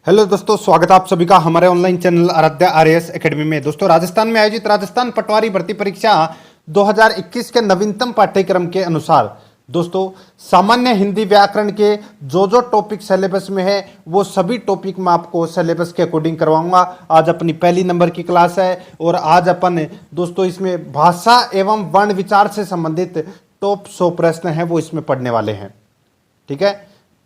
Hello दोस्तों, स्वागत है आप सभी का हमारे online channel Aradhya RAS academy में। दोस्तों, राजस्थान में आयोजित राजस्थान पटवारी भर्ती परीक्षा 2021 के नवीनतम पाठ्यक्रम के अनुसार दोस्तों सामान्य हिंदी व्याकरण के जो टॉपिक सिलेबस में है वो सभी टॉपिक मैं आपको सिलेबस के अकॉर्डिंग करवाऊंगा। आज अपनी पहली नंबर की क्लास है और आज अपन दोस्तों इसमें भाषा एवं वर्ण विचार से संबंधित टॉप 100 प्रश्न हैं वो इसमें पढ़ने वाले हैं। ठीक है,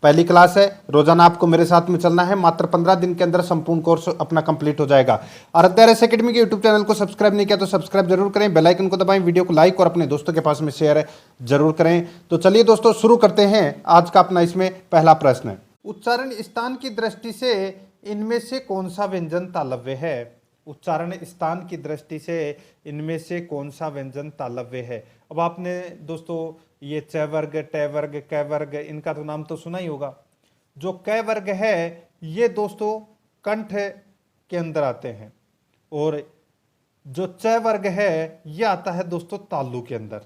पहली क्लास है, रोजाना आपको मेरे साथ में चलना है। मात्र 15 दिन के अंदर संपूर्ण कोर्स अपना कंप्लीट हो जाएगा। आराध्या आरएएस एकेडमी के यूट्यूब चैनल को सब्सक्राइब नहीं किया तो सब्सक्राइब जरूर करें, बेल आइकन को दबाएं, वीडियो को लाइक और अपने दोस्तों के पास में शेयर जरूर करें। तो चलिए दोस्तों शुरू करते हैं आज का अपना इसमें पहला प्रश्न। उच्चारण स्थान की दृष्टि से इनमें से कौन सा व्यंजन तालव्य है? उच्चारण स्थान की दृष्टि से इनमें से कौन सा व्यंजन तालव्य है? अब आपने दोस्तों ये च वर्ग, ट वर्ग, क वर्ग, इनका तो नाम तो सुना ही होगा। जो क वर्ग है ये दोस्तों कंठ के अंदर आते हैं और जो च वर्ग है ये आता है दोस्तों तालु के अंदर।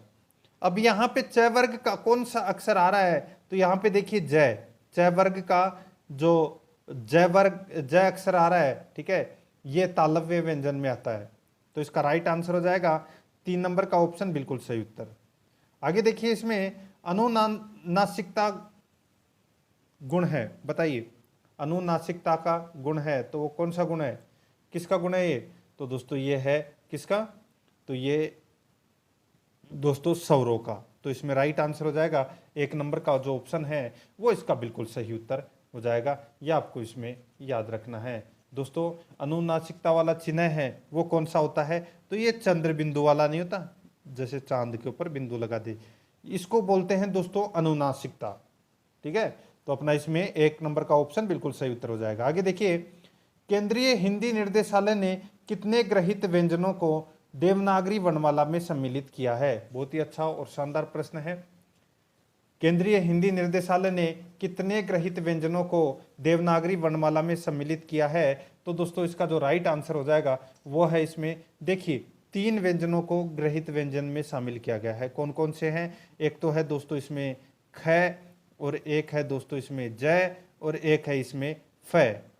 अब यहाँ पे च वर्ग का कौन सा अक्षर आ रहा है? तो यहाँ पे देखिए जय, च वर्ग का जो जय वर्ग जय अक्षर आ रहा है, ठीक है, ये तालव्य व्यंजन में आता है। तो इसका राइट आंसर हो जाएगा 3 नंबर का ऑप्शन, बिल्कुल सही उत्तर। आगे देखिए, इसमें अनुनासिकता गुण है, बताइए अनुनासिकता का गुण है तो वो कौन सा गुण है, किसका गुण है ये? तो दोस्तों ये है किसका? तो ये दोस्तों स्वरों का। तो इसमें राइट आंसर हो जाएगा 1 नंबर का जो ऑप्शन है वो इसका बिल्कुल सही उत्तर हो जाएगा। यह आपको इसमें याद रखना है। दोस्तों अनुनासिकता वाला चिन्ह है वो कौन सा होता है? तो ये चंद्र बिंदु वाला नहीं होता, जैसे चांद के ऊपर बिंदु लगा दे, इसको बोलते हैं दोस्तों अनुनासिकता। ठीक है, तो अपना इसमें 1 नंबर का ऑप्शन बिल्कुल सही उत्तर हो जाएगा। आगे देखिए, केंद्रीय हिंदी निर्देशालय ने कितने ग्रहित व्यंजनों को देवनागरी वर्णमाला में सम्मिलित किया है? बहुत ही अच्छा और शानदार प्रश्न है। केंद्रीय हिंदी निर्देशालय ने कितने ग्रहित व्यंजनों को देवनागरी वर्णमाला में सम्मिलित किया है? तो दोस्तों इसका जो राइट आंसर हो जाएगा वो है, इसमें देखिए 3 व्यंजनों को ग्रहित व्यंजन में शामिल किया गया है। कौन कौन से हैं? एक तो है दोस्तों इसमें ख, और एक है दोस्तों इसमें जय, और एक है इसमें फ।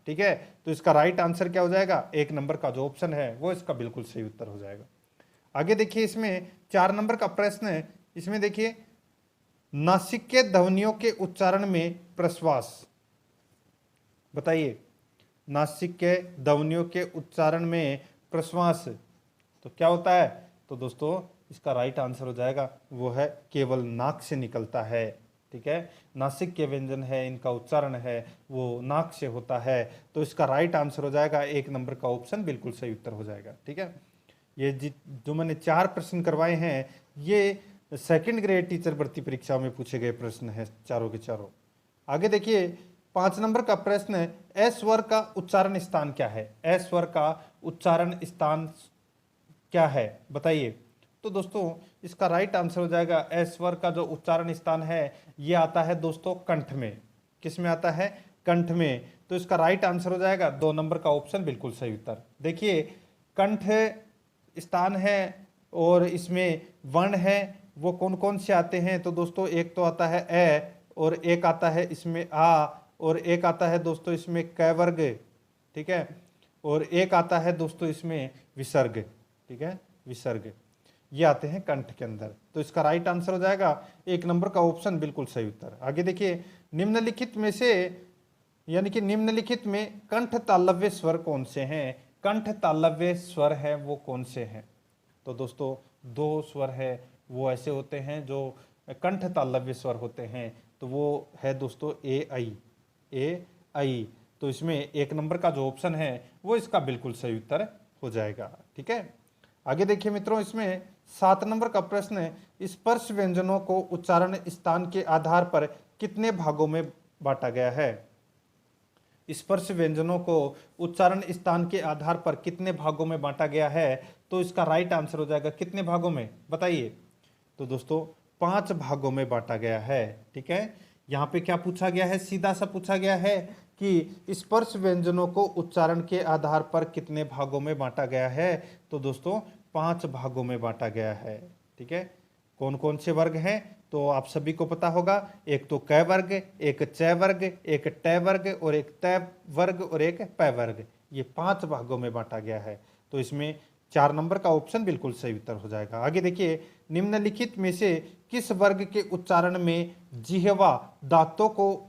ठीक है, तो इसका राइट आंसर क्या हो जाएगा? 1 नंबर का जो ऑप्शन है वो इसका बिल्कुल सही उत्तर हो जाएगा। आगे देखिए, इसमें 4 नंबर का प्रश्न है। इसमें देखिए, नासिक के ध्वनियों के उच्चारण में प्रश्वास, बताइए नासिक के ध्वनियों के उच्चारण में प्रश्वास तो क्या होता है? तो दोस्तों इसका राइट आंसर हो जाएगा वो है केवल नाक से निकलता है। ठीक है, नासिक के व्यंजन है, इनका उच्चारण है वो नाक से होता है। तो इसका राइट आंसर हो जाएगा 1 नंबर का ऑप्शन, बिल्कुल सही उत्तर हो जाएगा। ठीक है, ये जो मैंने 4 प्रश्न करवाए हैं ये सेकंड ग्रेड टीचर भर्ती परीक्षा में पूछे गए प्रश्न हैं, चारों के चारों। आगे देखिए, 5 नंबर का प्रश्न है, ए स्वर का उच्चारण स्थान क्या है? ए स्वर का उच्चारण स्थान क्या है, बताइए। तो दोस्तों इसका राइट आंसर हो जाएगा ए स्वर का जो उच्चारण स्थान है ये आता है दोस्तों कंठ में। किस में आता है? कंठ में। तो इसका राइट आंसर हो जाएगा 2 नंबर का ऑप्शन, बिल्कुल सही उत्तर। देखिए कंठ स्थान है और इसमें वर्ण है वो कौन कौन से आते हैं? तो दोस्तों एक तो आता है ए, और एक आता है इसमें आ, और एक आता है दोस्तों इसमें क वर्ग, ठीक है, और एक आता है दोस्तों इसमें विसर्ग। ठीक है, विसर्ग, ये आते हैं कंठ के अंदर। तो इसका राइट आंसर हो जाएगा 1 नंबर का ऑप्शन, बिल्कुल सही उत्तर। आगे देखिए, निम्नलिखित में से यानी कि निम्नलिखित में कंठ तालव्य स्वर कौन से हैं? कंठ तालव्य स्वर है वो कौन से हैं? तो दोस्तों 2 स्वर है वो ऐसे होते हैं जो कंठ तालव्य स्वर होते हैं, तो वो है दोस्तों ए आई, ए आई। तो इसमें 1 नंबर का जो ऑप्शन है वो इसका बिल्कुल सही उत्तर हो जाएगा। ठीक है, आगे देखिए मित्रों, इसमें 7 नंबर का प्रश्न है, स्पर्श व्यंजनों को उच्चारण स्थान के आधार पर कितने भागों में बांटा गया है? स्पर्श व्यंजनों को उच्चारण स्थान के आधार पर कितने भागों में बांटा गया है? तो इसका राइट आंसर हो जाएगा कितने भागों में, बताइए। तो दोस्तों 5 भागों में बांटा गया है। ठीक है, यहाँ पे क्या पूछा गया है? सीधा सा पूछा गया है कि स्पर्श व्यंजनों को उच्चारण के आधार पर कितने भागों में बांटा गया है? तो दोस्तों 5 भागों में बांटा गया है। ठीक है, कौन कौन से वर्ग हैं? तो आप सभी को पता होगा, एक तो क वर्ग, एक च वर्ग, एक ट वर्ग और एक त वर्ग और एक प वर्ग, ये 5 भागों में बांटा गया है। तो इसमें 4 नंबर का ऑप्शन बिल्कुल सही उत्तर हो जाएगा। आगे देखिए, निम्नलिखित में से किस वर्ग के उच्चारण में जिह्वा दांतों को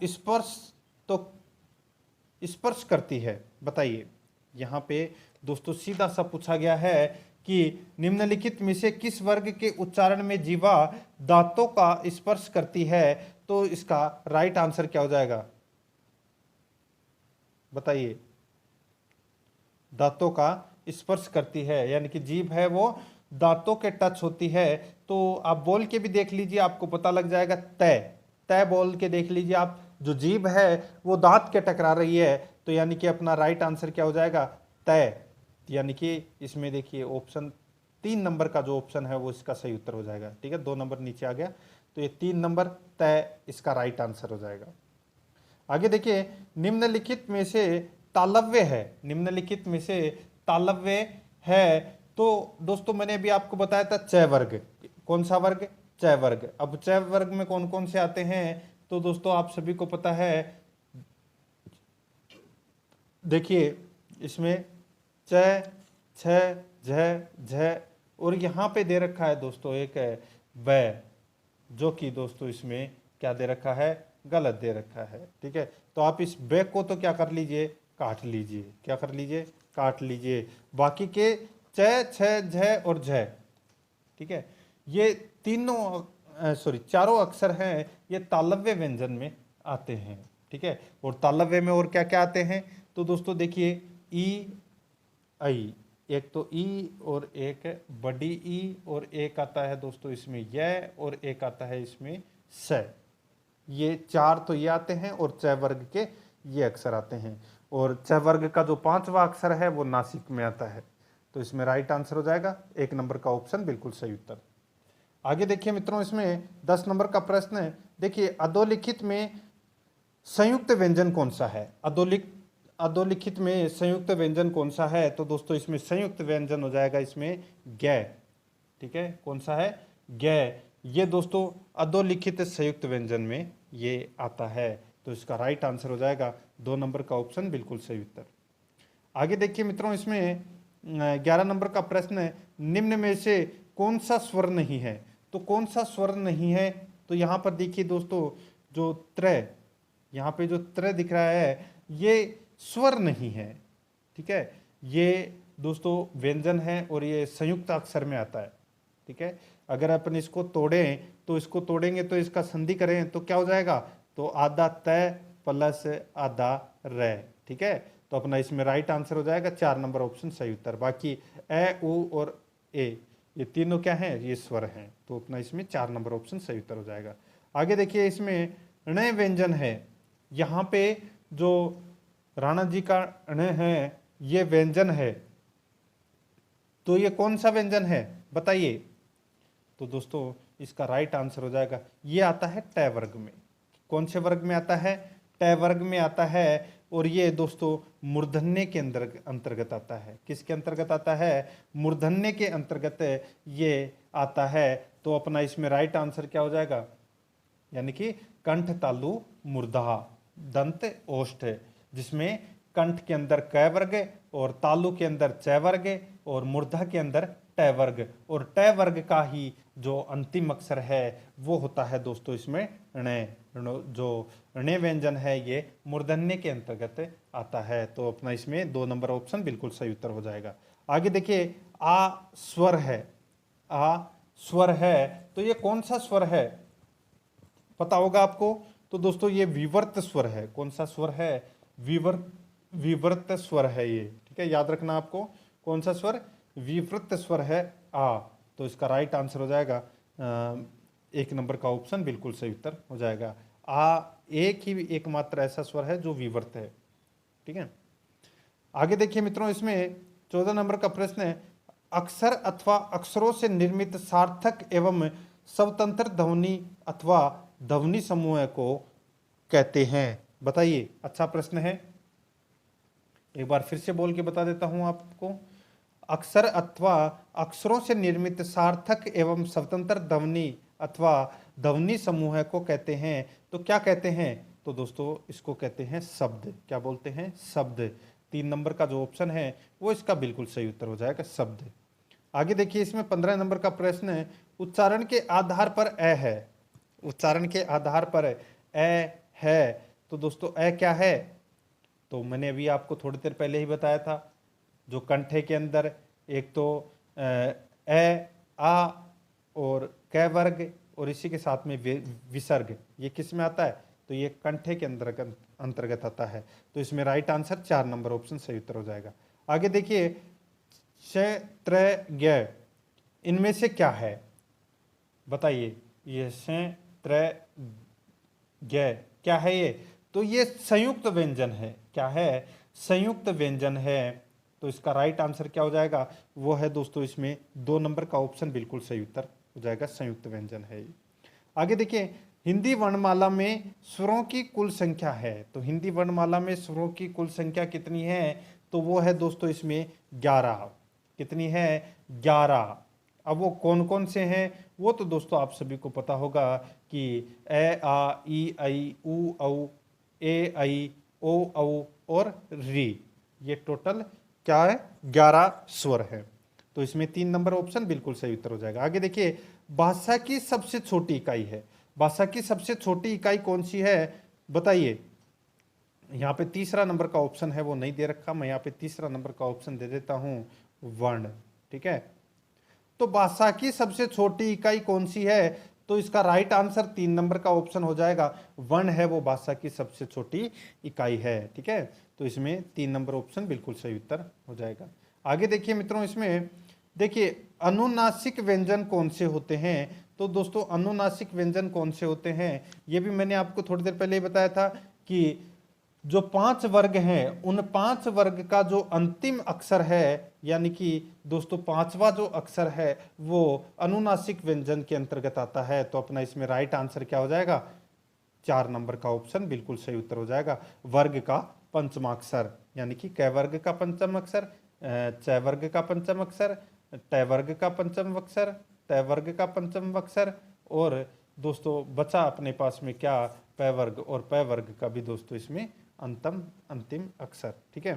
स्पर्श करती है, बताइए। यहाँ पे दोस्तों सीधा सा पूछा गया है कि निम्नलिखित में से किस वर्ग के उच्चारण में जीवा दांतों का स्पर्श करती है, तो इसका राइट आंसर क्या हो जाएगा, बताइए। दांतों का स्पर्श करती है, यानी कि जीभ है वो दांतों के टच होती है। तो आप बोल के भी देख लीजिए, आपको पता लग जाएगा। तय तय बोल के देख लीजिए आप, जो जीभ है वो दांत के टकरा रही है, तो यानी कि अपना राइट आंसर क्या हो जाएगा, तय। यानी कि इसमें देखिए ऑप्शन 3 नंबर का जो ऑप्शन है वो इसका सही उत्तर हो जाएगा। ठीक है, 2 नंबर नीचे आ गया, तो ये 3 नंबर तय इसका राइट आंसर हो जाएगा। आगे देखिए, निम्नलिखित में से तालव्य है, निम्नलिखित में से तालव्य है, तो दोस्तों मैंने अभी आपको बताया था च वर्ग, कौन सा वर्ग, च वर्ग। अब च वर्ग में कौन कौन से आते हैं, तो दोस्तों आप सभी को पता है, देखिए इसमें च, छ, झ, झ और यहाँ पे दे रखा है दोस्तों एक व, जो कि दोस्तों इसमें क्या दे रखा है, गलत दे रखा है। ठीक है, तो आप इस व को तो क्या कर लीजिए, काट लीजिए, क्या कर लीजिए, काट लीजिए। बाकी के च, छ, झ और झ, ठीक है, ये तीनों चारों अक्षर हैं, ये तालव्य व्यंजन में आते हैं। ठीक है, और तालव्य में और क्या क्या आते हैं, तो दोस्तों देखिए ई, आई, एक तो ई और एक बड़ी ई और एक आता है दोस्तों इसमें य और एक आता है इसमें स, ये 4 तो ये आते हैं और च वर्ग के ये अक्षर आते हैं। और च वर्ग का जो 5वां अक्षर है वो नासिक में आता है, तो इसमें राइट आंसर हो जाएगा 1 नंबर का ऑप्शन बिल्कुल सही उत्तर। आगे देखिए मित्रों, इसमें 10 नंबर का प्रश्न है। देखिए, अधोलिखित में संयुक्त व्यंजन कौन सा है, अधोलिखित में संयुक्त व्यंजन कौन सा है, तो दोस्तों इसमें संयुक्त व्यंजन हो जाएगा इसमें ग। ठीक है, कौन सा है, ग। ये दोस्तों अधोलिखित संयुक्त व्यंजन में ये आता है, तो इसका राइट आंसर हो जाएगा 2 नंबर का ऑप्शन बिल्कुल सही उत्तर। आगे देखिए मित्रों, इसमें 11 नंबर का प्रश्न है, निम्न में से कौन सा स्वर नहीं है, तो कौन सा स्वर नहीं है, तो यहाँ पर देखिए दोस्तों, जो त्र, यहाँ पे जो त्र दिख रहा है ये स्वर नहीं है। ठीक है, ये दोस्तों व्यंजन है और ये संयुक्त अक्षर में आता है। ठीक है, अगर अपन इसको तोड़ें, तो इसको तोड़ेंगे तो इसका संधि करें तो क्या हो जाएगा, तो आधा तय प्लस आधा र। ठीक है, तो अपना इसमें राइट आंसर हो जाएगा 4 नंबर ऑप्शन सही उत्तर। बाकी ए, उ और ए, ये तीनों क्या हैं, ये स्वर हैं, तो अपना इसमें 4 नंबर ऑप्शन सही उत्तर हो जाएगा। आगे देखिए, इसमें ण व्यंजन है, यहाँ पे जो राणा जी का ण है ये व्यंजन है, तो ये कौन सा व्यंजन है, बताइए। तो दोस्तों इसका राइट आंसर हो जाएगा, ये आता है ट वर्ग में। कौन से वर्ग में आता है, ट वर्ग में आता है, और ये दोस्तों मूर्धन्य के अंतर्गत आता है। किसके अंतर्गत आता है, मूर्धन्य के अंतर्गत ये आता है, तो अपना इसमें राइट आंसर क्या हो जाएगा, यानी कि कंठ तालु मूर्धा दंत ओष्ठ, जिसमें कंठ के अंदर क वर्ग और तालु के अंदर च वर्ग और मूर्धा के अंदर ट वर्ग, और ट वर्ग का ही जो अंतिम अक्षर है वो होता है दोस्तों इसमें ण। जो ण व्यंजन है ये मूर्धन्य के अंतर्गत आता है, तो अपना इसमें 2 नंबर ऑप्शन बिल्कुल सही उत्तर हो जाएगा। आगे देखिए, आ स्वर है, आ स्वर है, तो ये कौन सा स्वर है, पता होगा आपको। तो दोस्तों ये विवर्त स्वर है। कौन सा स्वर है, विवर्त स्वर है ये। ठीक है, याद रखना आपको, कौन सा स्वर, विवर्त स्वर है आ, तो इसका राइट आंसर हो जाएगा 1 नंबर का ऑप्शन बिल्कुल सही उत्तर हो जाएगा। आ एक ही एकमात्र ऐसा स्वर है जो विवर्त है। ठीक है, आगे देखिए मित्रों, इसमें 14 नंबर का प्रश्न है, अक्षर अथवा अक्षरों से निर्मित सार्थक एवं स्वतंत्र ध्वनि अथवा ध्वनि समूह को कहते हैं, बताइए। अच्छा प्रश्न है, एक बार फिर से बोल के बता देता हूं आपको। अक्षर अथवा अक्षरों से निर्मित सार्थक एवं स्वतंत्र ध्वनि अथवा ध्वनि समूह को कहते हैं तो क्या कहते हैं? तो दोस्तों इसको कहते हैं शब्द। क्या बोलते हैं? शब्द। 3 नंबर का जो ऑप्शन है वो इसका बिल्कुल सही उत्तर हो जाएगा, शब्द। आगे देखिए, इसमें 15 नंबर का प्रश्न है, उच्चारण के आधार पर अ है। उच्चारण के आधार पर अ है, तो दोस्तों अ क्या है? तो मैंने अभी आपको थोड़ी देर पहले ही बताया था, जो कंठे के अंदर एक तो आ और क वर्ग और इसी के साथ में विसर्ग, ये किस में आता है? तो ये कंठे के अंतर्गत आता है। तो इसमें राइट आंसर 4 नंबर ऑप्शन सही उत्तर हो जाएगा। आगे देखिए, त्र ज्ञ, इनमें से क्या है? बताइए, ये त्र ज्ञ क्या है ये? तो ये संयुक्त व्यंजन है। क्या है? संयुक्त व्यंजन है। तो इसका राइट आंसर क्या हो जाएगा? वो है दोस्तों इसमें 2 नंबर का ऑप्शन बिल्कुल सही उत्तर हो जाएगा, संयुक्त व्यंजन है ये। आगे देखिए, हिंदी वर्णमाला में स्वरों की कुल संख्या है। तो हिंदी वर्णमाला में स्वरों की कुल संख्या कितनी है? तो वो है दोस्तों इसमें 11। कितनी है? 11। अब वो कौन कौन से हैं वो तो दोस्तों आप सभी को पता होगा कि ए आ ई आई उ औ ए आई ओ औ और री, ये टोटल क्या है? 11 स्वर है। तो इसमें 3 नंबर ऑप्शन बिल्कुल सही उत्तर हो जाएगा। आगे देखिए, भाषा की सबसे छोटी इकाई है। भाषा की सबसे छोटी इकाई कौन सी है? बताइए। यहाँ पे तीसरा नंबर का ऑप्शन है वो नहीं दे रखा, मैं यहाँ पे तीसरा नंबर का ऑप्शन दे देता हूँ, वर्ण। ठीक है, तो भाषा की सबसे छोटी इकाई कौन सी है? तो इसका राइट आंसर 3 नंबर का ऑप्शन हो जाएगा, वर्ण है वो भाषा की सबसे छोटी इकाई है। ठीक है, तो इसमें 3 नंबर ऑप्शन बिल्कुल सही उत्तर हो जाएगा। आगे देखिए मित्रों, इसमें देखिए अनुनासिक व्यंजन कौन से होते हैं? तो दोस्तों अनुनासिक व्यंजन कौन से होते हैं ये भी मैंने आपको थोड़ी देर पहले ही बताया था कि जो 5 वर्ग हैं उन 5 वर्ग का जो अंतिम अक्षर है, यानी कि दोस्तों 5वां जो अक्षर है वो अनुनासिक व्यंजन के अंतर्गत आता है। तो अपना इसमें राइट आंसर क्या हो जाएगा? 4 नंबर का ऑप्शन बिल्कुल सही उत्तर हो जाएगा, वर्ग का पंचम अक्षर, यानी कि क वर्ग का पंचम अक्षर, च वर्ग का पंचम अक्षर, ट वर्ग का पंचम अक्षर, त वर्ग का पंचम अक्षर, और दोस्तों बचा अपने पास में क्या? प वर्ग, और प वर्ग का भी दोस्तों इसमें अंतिम अक्षर। ठीक है,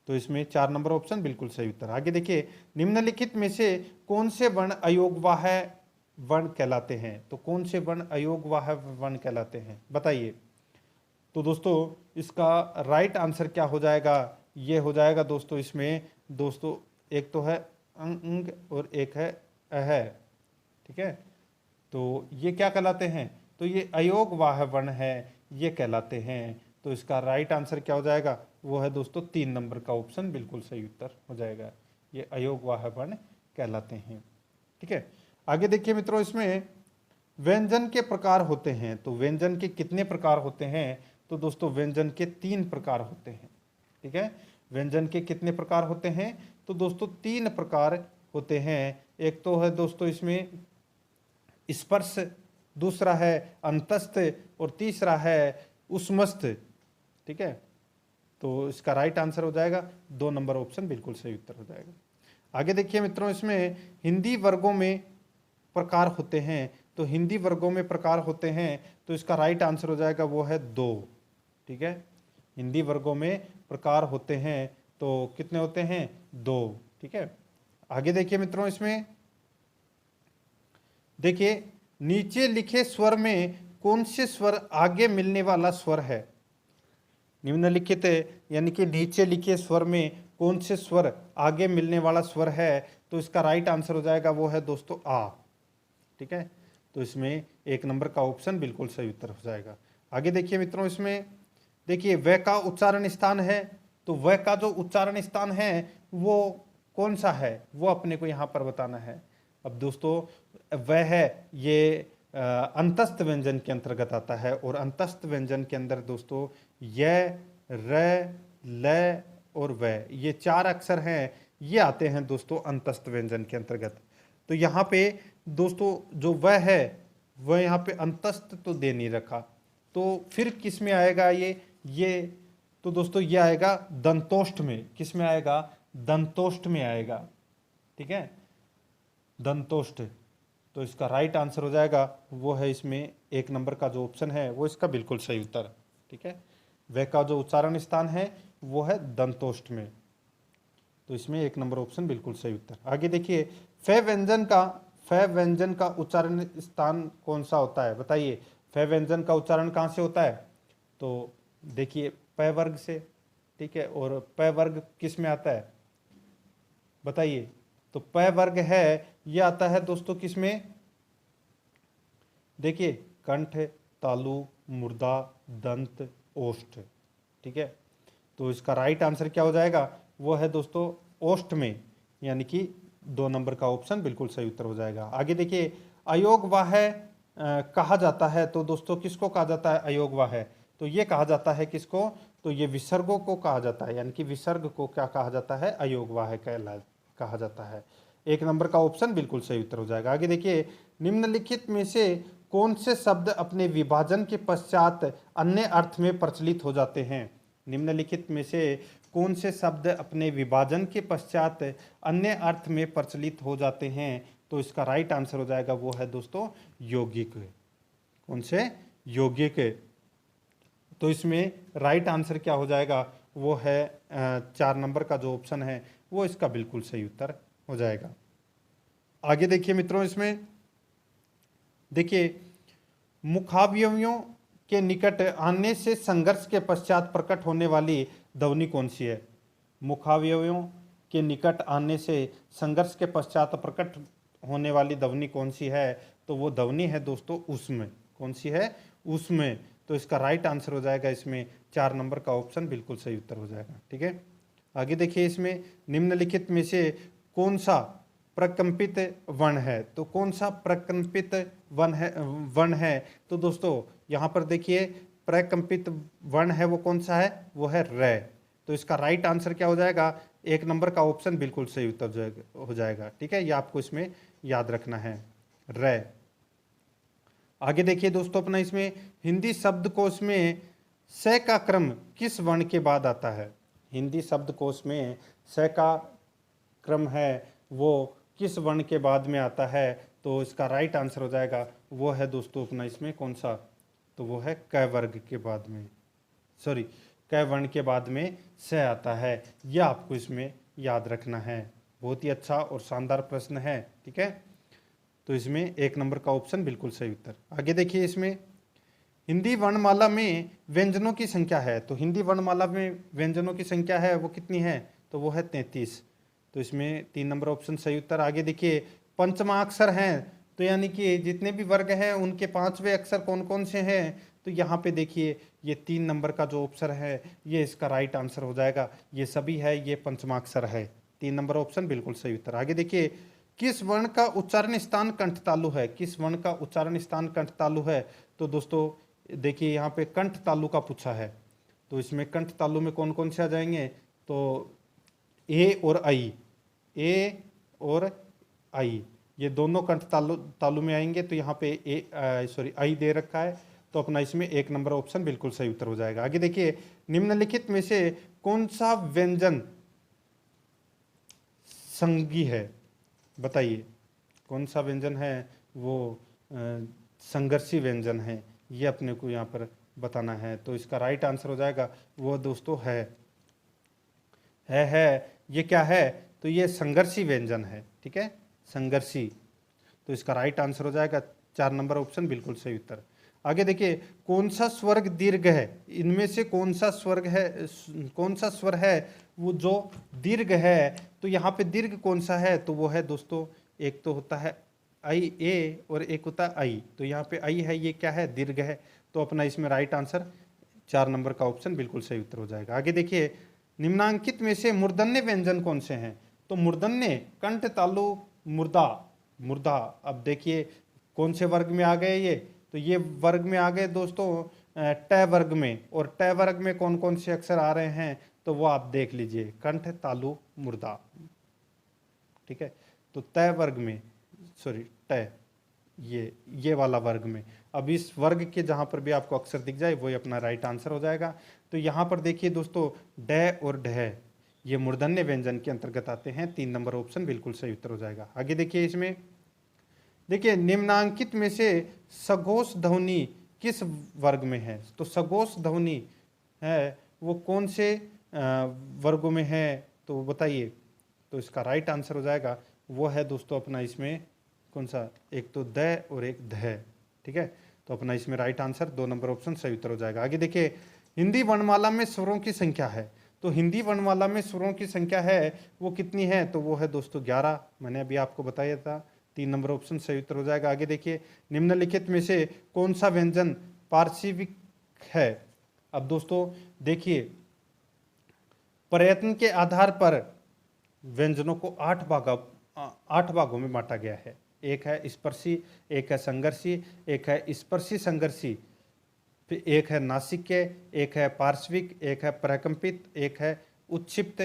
तो इसमें 4 नंबर ऑप्शन बिल्कुल सही उत्तर। आगे देखिए, निम्नलिखित में से कौन से वर्ण अयोगवाह वर्ण कहलाते हैं? तो कौन से वर्ण अयोगवाह वर्ण कहलाते हैं? बताइए। तो दोस्तों इसका राइट आंसर क्या हो जाएगा? ये हो जाएगा दोस्तों इसमें, दोस्तों एक तो है अंग और एक है अह। ठीक है, तो ये क्या कहलाते हैं? तो ये अयोगवाह वर्ण है, ये कहलाते हैं। तो इसका राइट आंसर क्या हो जाएगा? वो है दोस्तों 3 नंबर का ऑप्शन बिल्कुल सही उत्तर हो जाएगा, ये अयोगवाह वर्ण कहलाते हैं। ठीक है, आगे देखिए मित्रों, इसमें व्यंजन के प्रकार होते हैं। तो व्यंजन के कितने प्रकार होते हैं? तो दोस्तों व्यंजन के 3 प्रकार होते हैं। ठीक है, व्यंजन के कितने प्रकार होते हैं? तो दोस्तों 3 प्रकार होते हैं। एक तो है दोस्तों इसमें स्पर्श, दूसरा है अंतस्थ, और तीसरा है उष्मस्थ। ठीक है, तो इसका राइट आंसर हो जाएगा 2 नंबर ऑप्शन बिल्कुल सही उत्तर हो जाएगा। आगे देखिए मित्रों, इसमें हिंदी वर्गों में प्रकार होते हैं। तो हिंदी वर्गों में प्रकार होते हैं, तो इसका राइट आंसर हो जाएगा वो है 2। ठीक है, हिंदी वर्गों में प्रकार होते हैं, तो कितने होते हैं? 2। ठीक है, आगे देखिए मित्रों, इसमें देखिए नीचे लिखे स्वर में कौन से स्वर आगे मिलने वाला स्वर है? निम्नलिखित यानी कि नीचे लिखे स्वर में कौन से स्वर आगे मिलने वाला स्वर है? तो इसका राइट आंसर हो जाएगा वो है दोस्तों आ। ठीक है, तो इसमें 1 नंबर का ऑप्शन बिल्कुल सही उत्तर हो जाएगा। आगे देखिए मित्रों, इसमें देखिए व का उच्चारण स्थान है। तो व का जो उच्चारण स्थान है वो कौन सा है वो अपने को यहाँ पर बताना है। अब दोस्तों वह है ये अंतस्थ व्यंजन के अंतर्गत आता है, और अंतस्थ व्यंजन के अंदर दोस्तों य, र, ल और व, ये 4 अक्षर हैं, ये आते हैं दोस्तों अंतस्थ व्यंजन के अंतर्गत। तो यहाँ पे दोस्तों जो वह है वह यहाँ पे अंतस्थ तो दे नहीं रखा, तो फिर किस में आएगा ये तो दोस्तों ये आएगा दंतोष्ठ में। किस में आएगा? दंतोष्ठ में आएगा। ठीक है, दंतोष्ठ। तो इसका राइट आंसर हो जाएगा वो है इसमें 1 नंबर का जो ऑप्शन है वो इसका बिल्कुल सही उत्तर। ठीक है, व का जो उच्चारण स्थान है वो है दंतोष्ठ में, तो इसमें 1 नंबर ऑप्शन बिल्कुल सही उत्तर। आगे देखिए, फ व्यंजन का उच्चारण स्थान कौन सा होता है, बताइए। फ व्यंजन का उच्चारण कहाँ से होता है, तो देखिए प वर्ग से। ठीक है, और प वर्ग किस में आता है, बताइए। तो प वर्ग है ये आता है दोस्तों किस में, देखिए कंठ, तालु, मुर्दा, दंत, ओष्ठ। ठीक है, तो इसका राइट आंसर क्या हो जाएगा, वो है दोस्तों ओष्ठ में, यानी कि 2 नंबर का ऑप्शन बिल्कुल सही उत्तर हो जाएगा। आगे देखिए, अयोगवाह कहा जाता है, तो दोस्तों किसको कहा जाता है अयोगवाह, तो ये कहा जाता है किसको, तो ये विसर्गों को कहा जाता है, यानी कि विसर्ग को क्या कहा जाता है, अयोगवाह कहा जाता है। 1 नंबर का ऑप्शन बिल्कुल सही उत्तर हो जाएगा। आगे देखिए, निम्नलिखित में से कौन से शब्द अपने विभाजन के पश्चात अन्य अर्थ में प्रचलित हो जाते हैं, निम्नलिखित में से कौन से शब्द अपने विभाजन के पश्चात अन्य अर्थ में प्रचलित हो जाते हैं, तो इसका राइट आंसर हो जाएगा वो है दोस्तों यौगिक। कौन से, यौगिक। तो इसमें राइट आंसर क्या हो जाएगा, वो है 4 नंबर का जो ऑप्शन है वो इसका बिल्कुल सही उत्तर हो जाएगा। आगे देखिए मित्रों, इसमें देखिए, मुखावयवियों के निकट आने से संघर्ष के पश्चात प्रकट होने वाली ध्वनि कौन सी है, मुखावयवियों के निकट आने से संघर्ष के पश्चात प्रकट होने वाली ध्वनि कौन सी है, तो वो ध्वनि है दोस्तों उसमें। कौन सी है, उसमें। तो इसका राइट आंसर हो जाएगा इसमें 4 नंबर का ऑप्शन बिल्कुल सही उत्तर हो जाएगा। ठीक है, आगे देखिए, इसमें निम्नलिखित में से कौन सा प्रकंपित वर्ण है, तो कौन सा प्रकंपित वर्ण है, तो दोस्तों यहाँ पर देखिए प्रकंपित वर्ण है वो कौन सा है, वो है र। तो इसका राइट आंसर क्या हो जाएगा, 1 नंबर का ऑप्शन बिल्कुल सही उत्तर हो जाएगा। ठीक है, ये आपको इसमें याद रखना है, र। आगे देखिए दोस्तों, अपना इसमें हिंदी शब्दकोश में स का क्रम किस वर्ण के बाद आता है, हिंदी शब्दकोश में स का क्रम है वो किस वर्ण के बाद में आता है, तो इसका राइट आंसर हो जाएगा वो है दोस्तों अपना इसमें कौन सा, तो वो है क वर्ग के बाद में, सॉरी क वर्ण के बाद में स आता है। यह आपको इसमें याद रखना है। बहुत ही अच्छा और शानदार प्रश्न है। ठीक है, तो इसमें 1 नंबर का ऑप्शन बिल्कुल सही उत्तर। आगे देखिए, इसमें हिंदी वर्णमाला में व्यंजनों की संख्या है, तो हिंदी वर्णमाला में व्यंजनों की संख्या है वो कितनी है, तो वो है 33। तो इसमें 3 नंबर ऑप्शन सही उत्तर। आगे देखिए, पंचमाक्षर हैं, तो यानी कि जितने भी वर्ग हैं उनके 5वें अक्षर कौन कौन से हैं, तो यहाँ पे देखिए ये 3 नंबर का जो ऑप्शन है ये इसका राइट आंसर हो जाएगा। ये सभी है, ये पंचमाक्षर है। 3 नंबर ऑप्शन बिल्कुल सही उत्तर। आगे देखिए, किस वर्ण का उच्चारण स्थान कंठ तालु है, किस वर्ण का उच्चारण स्थान कंठ तालु है, तो दोस्तों देखिए यहाँ पे कंठ तालु का पूछा है, तो इसमें कंठ तालु में कौन कौन से आ जाएंगे, तो ए और आई, ए और आई ये दोनों कंठ तालु में आएंगे। तो यहाँ पे आई दे रखा है, तो अपना इसमें 1 नंबर ऑप्शन बिल्कुल सही उत्तर हो जाएगा। आगे देखिए, निम्नलिखित में से कौन सा व्यंजन संगी है, बताइए कौन सा व्यंजन है वो संघर्षी व्यंजन है, ये अपने को यहाँ पर बताना है। तो इसका राइट आंसर हो जाएगा वो दोस्तों है ये क्या है, तो ये संघर्षी व्यंजन है। ठीक है, संघर्षी। तो इसका राइट आंसर हो जाएगा 4 नंबर ऑप्शन बिल्कुल सही उत्तर। आगे देखिए, कौन सा स्वर्ग दीर्घ है, इनमें से कौन सा कौन सा स्वर है वो जो दीर्घ है, तो यहाँ पे दीर्घ कौन सा है, तो वो है दोस्तों एक तो होता है आई ए और एक होता है आई, तो यहाँ पे आई है, ये क्या है, दीर्घ है। तो अपना इसमें राइट आंसर 4 नंबर का ऑप्शन बिल्कुल सही उत्तर हो जाएगा। आगे देखिए, निम्नांकित में से मूर्धन्य व्यंजन कौन से हैं, तो मूर्धन्य कंठ तालु मुर्दा, मुर्दा। अब देखिए कौन से वर्ग में आ गए ये, तो ये वर्ग में आ गए दोस्तों ट वर्ग में, और ट वर्ग में कौन कौन से अक्षर आ रहे हैं, तो वो आप देख लीजिए, कंठ तालु मुर्दा। ठीक है, तो त वर्ग में, सॉरी ट, ये वाला वर्ग में। अब इस वर्ग के जहाँ पर भी आपको अक्षर दिख जाए वही अपना राइट आंसर हो जाएगा। तो यहाँ पर देखिए दोस्तों ड और ढ ये मूर्धन्य व्यंजन के अंतर्गत आते हैं। 3 नंबर ऑप्शन बिल्कुल सही उत्तर हो जाएगा। आगे देखिए, इसमें देखिए निम्नांकित में से सघोष ध्वनि किस वर्ग में है? तो सघोष ध्वनि है वो कौन से वर्गों में है, तो बताइए। तो इसका राइट आंसर हो जाएगा वो है दोस्तों अपना इसमें कौन सा, एक तो द और एक ध, ठीक है। तो अपना इसमें राइट आंसर 2 नंबर ऑप्शन सही उत्तर हो जाएगा। आगे देखिए, हिंदी वर्णमाला में स्वरों की संख्या है, तो हिंदी वर्णमाला में स्वरों की संख्या है वो कितनी है, तो वो है दोस्तों 11, मैंने अभी आपको बताया था। 3 नंबर ऑप्शन सही उत्तर हो जाएगा। आगे देखिए, निम्नलिखित में से कौन सा व्यंजन पार्श्विक है? अब दोस्तों देखिए, प्रयत्न के आधार पर व्यंजनों को 8 भागों में बांटा गया है। एक है स्पर्शी, एक है संघर्षी, एक है स्पर्शी संघर्षी, फिर एक है नासिक्य, एक है पार्श्विक, एक है प्रकंपित, एक है उत्क्षिप्त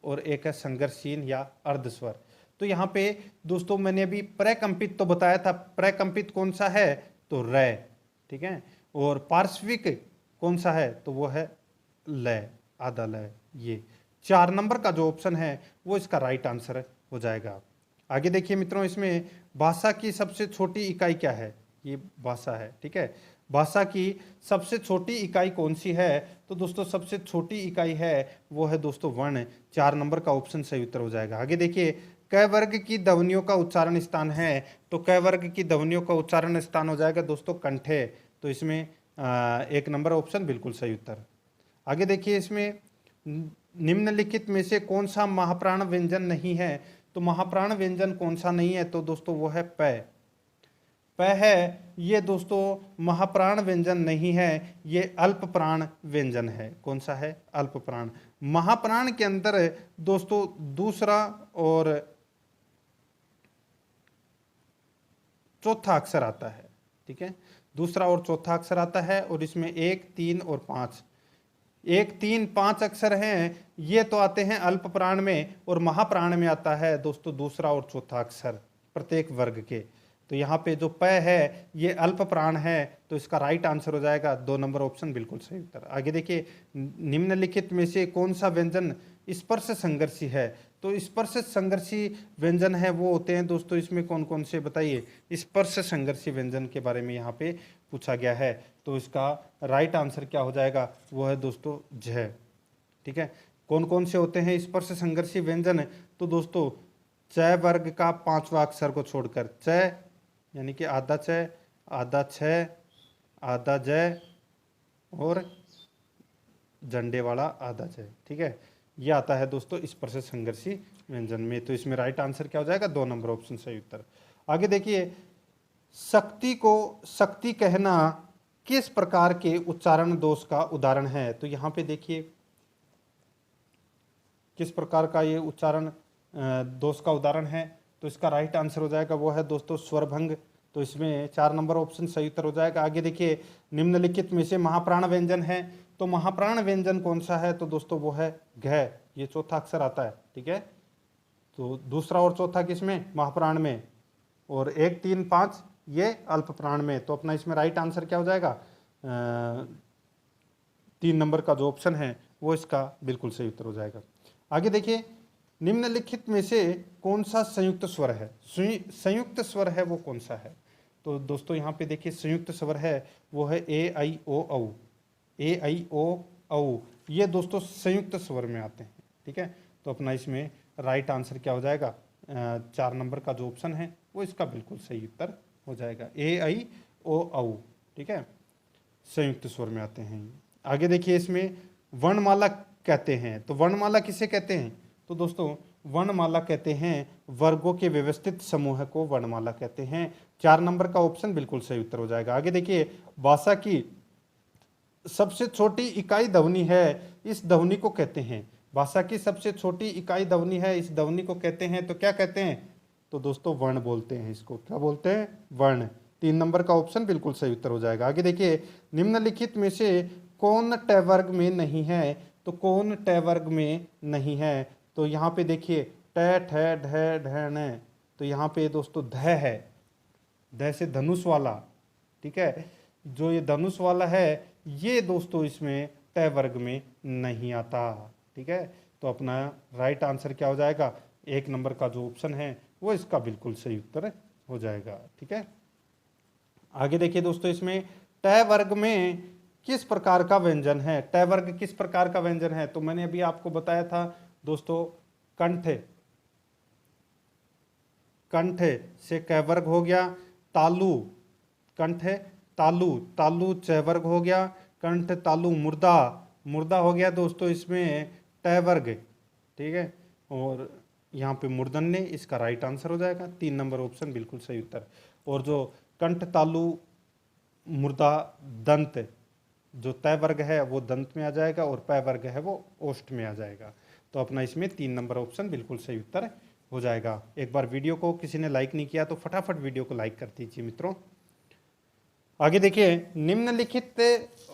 और एक है संघर्षहीन या अर्धस्वर। तो यहाँ पे दोस्तों मैंने अभी प्रकंपित तो बताया था, प्रकंपित कौन सा है, तो र, ठीक है। और पार्श्विक कौन सा है, तो वो है ल, आधा ल। ये 4 नंबर का जो ऑप्शन है वो इसका राइट आंसर हो जाएगा। आगे देखिए मित्रों, इसमें भाषा की सबसे छोटी इकाई क्या है? ये भाषा है, ठीक है। भाषा की सबसे छोटी इकाई कौन सी है, तो दोस्तों सबसे छोटी इकाई है वो है दोस्तों वर्ण। 4 नंबर का ऑप्शन सही उत्तर हो जाएगा। आगे देखिए, क वर्ग की ध्वनियों का उच्चारण स्थान है, तो क वर्ग की ध्वनियों का उच्चारण स्थान हो जाएगा दोस्तों कंठे। तो इसमें 1 नंबर ऑप्शन बिल्कुल सही उत्तर। आगे देखिए, इसमें निम्नलिखित में से कौन सा महाप्राण व्यंजन नहीं है, तो महाप्राण व्यंजन कौन सा नहीं है, तो दोस्तों वो है प। प है ये दोस्तों महाप्राण व्यंजन नहीं है, ये अल्प प्राण व्यंजन है। कौन सा है? अल्प प्राण। महाप्राण के अंदर दोस्तों दूसरा और चौथा अक्षर आता है, ठीक है। दूसरा और चौथा अक्षर आता है और इसमें 1, 3 और 5, 1, 3, 5 अक्षर हैं, ये तो आते हैं अल्प प्राण में, और महाप्राण में आता है दोस्तों दूसरा और चौथा अक्षर प्रत्येक वर्ग के। तो यहाँ पे जो प है ये अल्प प्राण है, तो इसका राइट आंसर हो जाएगा 2 नंबर ऑप्शन बिल्कुल सही उत्तर। आगे देखिए, निम्नलिखित में से कौन सा व्यंजन स्पर्श संघर्षी है, तो स्पर्श संघर्षी व्यंजन है वो होते हैं दोस्तों इसमें कौन कौन से, बताइए। स्पर्श संघर्षी व्यंजन के बारे में यहाँ पे पूछा गया है, तो इसका राइट आंसर क्या हो जाएगा, वो है दोस्तों झ, ठीक है। कौन कौन से होते हैं स्पर्श संघर्षी व्यंजन, तो दोस्तों च वर्ग का 5वां अक्षर को छोड़कर, च यानी कि आधा च, आधा छ, आधा ज और झंडे वाला आधा च, ठीक है। यह आता है दोस्तों स्पर्श संघर्षी व्यंजन में। तो इसमें राइट आंसर क्या हो जाएगा, 2 नंबर ऑप्शन सही उत्तर। आगे देखिए, शक्ति को शक्ति कहना किस प्रकार के उच्चारण दोष का उदाहरण है, तो यहाँ पे देखिए किस प्रकार का ये उच्चारण दोष का उदाहरण है, तो इसका राइट आंसर हो जाएगा वो है दोस्तों स्वरभंग। तो इसमें 4 नंबर ऑप्शन सही उत्तर हो जाएगा। आगे देखिए, निम्नलिखित में से महाप्राण व्यंजन है, तो महाप्राण व्यंजन कौन सा है, तो दोस्तों वो है घ, ये चौथा अक्षर आता है, ठीक है। तो दूसरा और चौथा किसमें, महाप्राण में, और 1, 3, 5 ये अल्प प्राण में। तो अपना इसमें राइट आंसर क्या हो जाएगा, 3 नंबर का जो ऑप्शन है वो इसका बिल्कुल सही उत्तर हो जाएगा। आगे देखिए, निम्नलिखित में से कौन सा संयुक्त स्वर है, संयुक्त स्वर है वो कौन सा है, तो दोस्तों यहाँ पे देखिए संयुक्त स्वर है वो है ए आई ओ औ, ए आई ओ औ, ये दोस्तों संयुक्त स्वर में आते हैं, ठीक है। तो अपना इसमें राइट आंसर क्या हो जाएगा, 4 नंबर का जो ऑप्शन है वो इसका बिल्कुल सही उत्तर हो जाएगा, ए आई ओ औ, ठीक है, संयुक्त स्वर में आते हैं। आगे देखिए, इसमें वर्णमाला कहते हैं, तो वर्णमाला किसे कहते हैं, तो दोस्तों वर्णमाला कहते हैं वर्गों के व्यवस्थित समूह को वर्णमाला कहते हैं। 4 नंबर का ऑप्शन बिल्कुल सही उत्तर हो जाएगा। आगे देखिए, भाषा की सबसे छोटी इकाई ध्वनि है, इस ध्वनि को कहते हैं, भाषा की सबसे छोटी इकाई ध्वनि है, इस ध्वनि को कहते हैं, तो क्या कहते हैं, तो दोस्तों वर्ण बोलते हैं, इसको क्या बोलते हैं, वर्ण। 3 नंबर का ऑप्शन बिल्कुल सही उत्तर हो जाएगा। आगे देखिए, निम्नलिखित में से कौन ट वर्ग में नहीं है, तो कौन ट वर्ग में नहीं है, तो यहाँ पे देखिए ट ठ ढ ढ न, तो यहाँ पे दोस्तों ध है, ध से धनुष वाला, ठीक है, जो ये धनुष वाला है ये दोस्तों इसमें ट वर्ग में नहीं आता, ठीक है। तो अपना राइट आंसर क्या हो जाएगा, 1 नंबर का जो ऑप्शन है वो इसका बिल्कुल सही उत्तर हो जाएगा। ठीक है, आगे देखिए दोस्तों, इसमें ट वर्ग में किस प्रकार का व्यंजन है? ट वर्ग किस प्रकार का व्यंजन है? तो मैंने अभी आपको बताया था दोस्तों, कंठ, कंठ से क वर्ग हो गया, तालु, कंठ तालु, तालु च वर्ग हो गया, कंठ तालु मुर्दा, मुर्दा हो गया दोस्तों इसमें ट वर्ग। ठीक है, और यहाँ पे मूर्धन्य, इसका राइट आंसर हो जाएगा। 3 नंबर ऑप्शन बिल्कुल सही उत्तर। और जो कंठ तालु मुर्दा दंत, जो तय वर्ग है वो दंत में आ जाएगा, और पै वर्ग है वो ओष्ठ में आ जाएगा। तो अपना इसमें 3 नंबर ऑप्शन बिल्कुल सही उत्तर हो जाएगा। एक बार वीडियो को किसी ने लाइक नहीं किया तो फटाफट वीडियो को लाइक कर दीजिए मित्रों। आगे देखिए, निम्नलिखित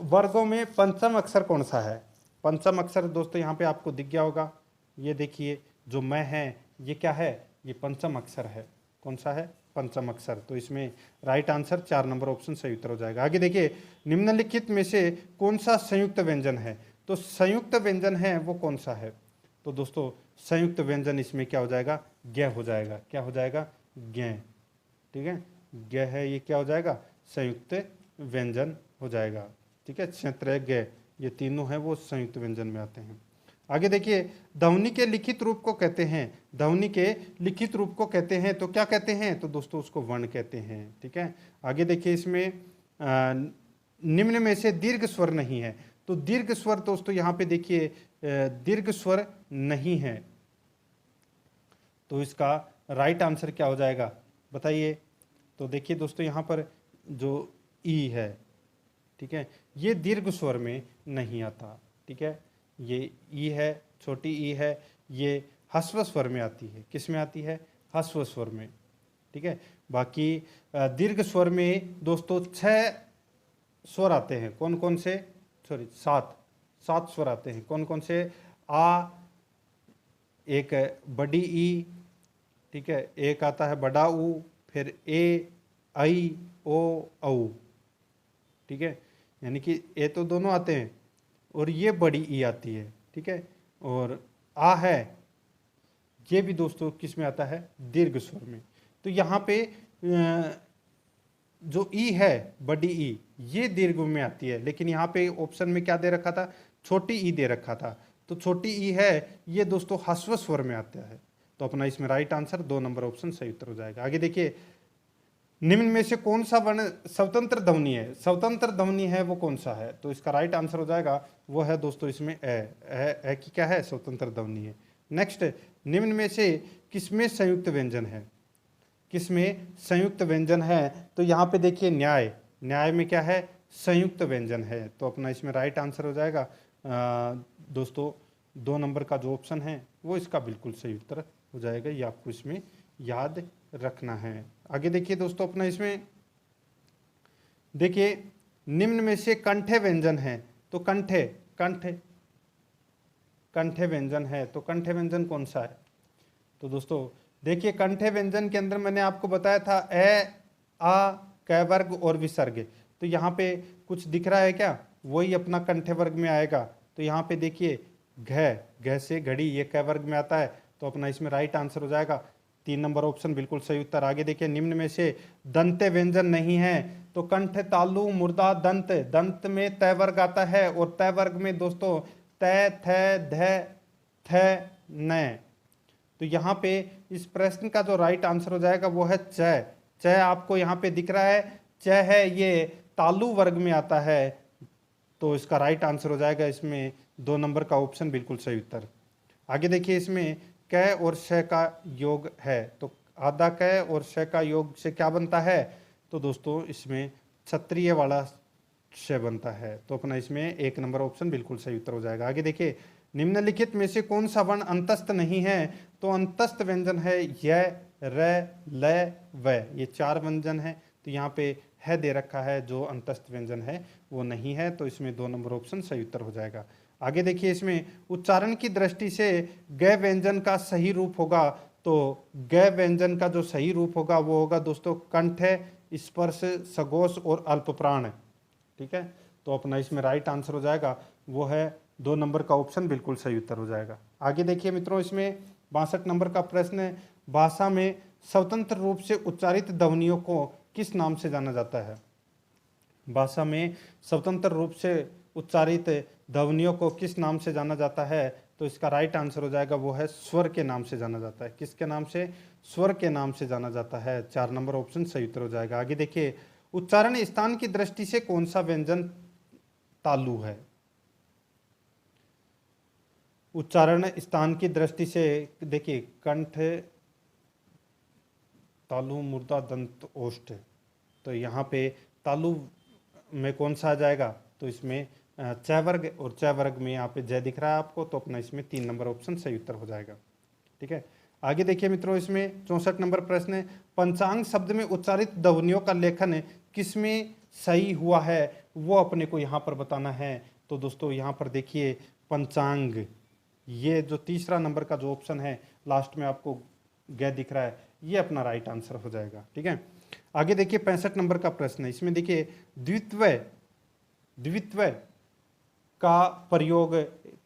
वर्गों में पंचम अक्षर कौन सा है? पंचम अक्षर दोस्तों यहाँ पे आपको दिख गया होगा, ये देखिए जो मैं है ये क्या है? ये पंचम अक्षर है। कौन सा है? पंचम अक्षर। तो इसमें राइट आंसर 4 नंबर ऑप्शन सही उत्तर हो जाएगा। आगे देखिए, निम्नलिखित में से कौन सा संयुक्त व्यंजन है? तो संयुक्त व्यंजन है वो कौन सा है? तो दोस्तों संयुक्त व्यंजन इसमें क्या हो जाएगा? ज्ञ हो जाएगा। क्या हो जाएगा? ज्ञ। ठीक है, ज्ञ है, ये क्या हो जाएगा? संयुक्त व्यंजन हो जाएगा। ठीक है, क्षेत्र ज्ञ, ये तीनों हैं वो संयुक्त व्यंजन में आते हैं। आगे देखिए, ध्वनि के लिखित रूप को कहते हैं, ध्वनि के लिखित रूप को कहते हैं तो क्या कहते हैं? तो दोस्तों उसको वर्ण कहते हैं। ठीक है, आगे देखिए, इसमें निम्न में से दीर्घ स्वर नहीं है। तो दीर्घ स्वर दोस्तों यहाँ पे देखिए दीर्घ स्वर नहीं है, तो इसका राइट आंसर क्या हो जाएगा बताइए? तो देखिए दोस्तों, यहाँ पर जो ई है, ठीक है, ये दीर्घ स्वर में नहीं आता। ठीक है, ये ई है, छोटी ई है, ये ह्रस्व स्वर में आती है। किस में आती है? ह्रस्व स्वर में। ठीक है, बाकी दीर्घ स्वर में दोस्तों 6 स्वर आते हैं। कौन कौन से? सॉरी, 7 स्वर आते हैं। कौन कौन से? आ, एक बड़ी ई, ठीक है, एक आता है बड़ा ऊ, फिर ए, आई, ओ, औ। ठीक है, यानी कि ए तो दोनों आते हैं और ये बड़ी ई आती है। ठीक है, और आ है, ये भी दोस्तों किस में आता है? दीर्घ स्वर में। तो यहाँ पे जो ई है, बड़ी ई, ये दीर्घ में आती है, लेकिन यहाँ पे ऑप्शन में क्या दे रखा था? छोटी ई दे रखा था। तो छोटी ई है, ये दोस्तों ह्रस्व स्वर में आता है। तो अपना इसमें राइट आंसर 2 नंबर ऑप्शन सही उत्तर हो जाएगा। आगे देखिए, निम्न में से कौन सा वर्ण स्वतंत्र ध्वनि है? स्वतंत्र ध्वनि है वो कौन सा है? तो इसका राइट आंसर हो जाएगा, वो है दोस्तों इसमें ए की क्या है? स्वतंत्र ध्वनि है। नेक्स्ट, निम्न में से किसमें संयुक्त व्यंजन है? किसमें संयुक्त व्यंजन है? तो यहाँ पे देखिए न्याय, न्याय में क्या है? संयुक्त व्यंजन है। तो अपना इसमें राइट आंसर हो जाएगा दोस्तों 2 नंबर का जो ऑप्शन है वो इसका बिल्कुल सही उत्तर हो जाएगा। ये आपको इसमें याद रखना है। आगे देखिए दोस्तों, अपना इसमें देखिए, निम्न में से कंठे व्यंजन है। तो कंठे, कंठे व्यंजन है, तो कंठे व्यंजन कौन सा है? तो दोस्तों देखिए, कंठे व्यंजन के अंदर मैंने आपको बताया था ए, आ, क वर्ग और विसर्ग। तो यहाँ पे कुछ दिख रहा है क्या? वही अपना कंठे वर्ग में आएगा। तो यहाँ पे देखिए घ से घड़ी, ये क वर्ग में आता है। तो अपना इसमें राइट आंसर हो जाएगा 3 नंबर ऑप्शन बिल्कुल सही उत्तर। आगे देखिए, निम्न में से दंते व्यंजन नहीं है। तो कंठ तालु मुर्दा दंत, दंत में तय वर्ग आता है, और तय वर्ग में दोस्तों तय, थ, ध, थ, न। तो यहाँ पे इस प्रश्न का जो राइट आंसर हो जाएगा वो है च। च आपको यहाँ पे दिख रहा है, च है, ये तालु वर्ग में आता है। तो इसका राइट आंसर हो जाएगा इसमें 2 नंबर का ऑप्शन बिल्कुल सही उत्तर। आगे देखिए, इसमें क और श का योग है। तो आधा क और श का योग से क्या बनता है? तो दोस्तों इसमें क्षत्रिय वाला श बनता है। तो अपना इसमें 1 नंबर ऑप्शन बिल्कुल सही उत्तर हो जाएगा। आगे देखिए, निम्नलिखित में से कौन सा वर्ण अंतस्थ नहीं है? तो अंतस्थ व्यंजन है य, र, ल, व। ये 4 व्यंजन है। तो यहाँ पे है दे रखा है, जो अंतस्थ व्यंजन है वो नहीं है। तो इसमें 2 नंबर ऑप्शन सही उत्तर हो जाएगा। आगे देखिए, इसमें उच्चारण की दृष्टि से ग व्यंजन का सही रूप होगा। तो ग व्यंजन का जो सही रूप होगा वो होगा दोस्तों कंठ, स्पर्श, सगोश और अल्पप्राण। ठीक है, तो अपना इसमें राइट आंसर हो जाएगा वो है 2 नंबर का ऑप्शन बिल्कुल सही उत्तर हो जाएगा। आगे देखिए मित्रों, इसमें 62 नंबर का प्रश्न है, भाषा में स्वतंत्र रूप से उच्चारित ध्वनियों को किस नाम से जाना जाता है? भाषा में स्वतंत्र रूप से उच्चारित ध्वनियों को किस नाम से जाना जाता है? तो इसका राइट आंसर हो जाएगा वो है स्वर के नाम से जाना जाता है। किसके नाम से? स्वर के नाम से जाना जाता है। 4 नंबर ऑप्शन सही उत्तर हो जाएगा। आगे देखिए, उच्चारण स्थान की दृष्टि से कौन सा व्यंजन तालु है? उच्चारण स्थान की दृष्टि से देखिए, कंठ, तालु, मुर्दा, दंत, ओष्ठ, तो यहाँ पे तालु में कौन सा आ जाएगा? तो इसमें च वर्ग, और च वर्ग में यहाँ पे जय दिख रहा है आपको, तो अपना इसमें 3 नंबर ऑप्शन सही उत्तर हो जाएगा। ठीक है, आगे देखिए मित्रों, इसमें 64 नंबर प्रश्न है, पंचांग शब्द में उच्चारित ध्वनियों का लेखन किसमें सही हुआ है, वो अपने को यहाँ पर बताना है। तो दोस्तों यहाँ पर देखिए, पंचांग, ये जो तीसरा नंबर का जो ऑप्शन है लास्ट में आपको गै दिख रहा है, ये अपना राइट आंसर हो जाएगा। ठीक है, आगे देखिए 65 नंबर का प्रश्न है, इसमें देखिए द्वित्व का प्रयोग